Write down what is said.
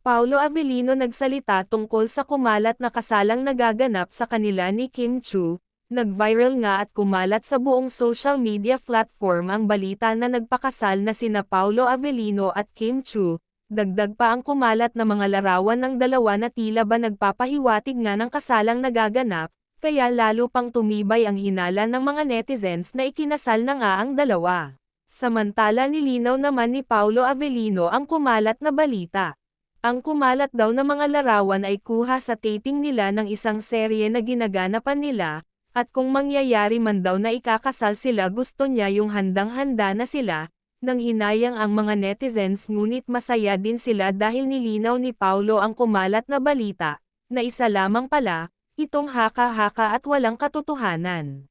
Paolo Avellino nagsalita tungkol sa kumalat na kasalang nagaganap sa kanila ni Kim Chu. Nag-viral nga at kumalat sa buong social media platform ang balita na nagpakasal na sina Paolo Avellino at Kim Chu. Dagdag pa ang kumalat na mga larawan ng dalawa na tila ba nagpapahiwatig nga ng kasalang nagaganap, kaya lalo pang tumibay ang hinala ng mga netizens na ikinasal na nga ang dalawa. Samantala nilinaw naman ni Paolo Avellino ang kumalat na balita. Ang kumalat daw na mga larawan ay kuha sa taping nila ng isang serye na ginaganapan nila, at kung mangyayari man daw na ikakasal sila gusto niya yung handang-handa na sila, nang hinayang ang mga netizens ngunit masaya din sila dahil nilinaw ni Paolo ang kumalat na balita, na isa lamang pala, itong haka-haka at walang katotohanan.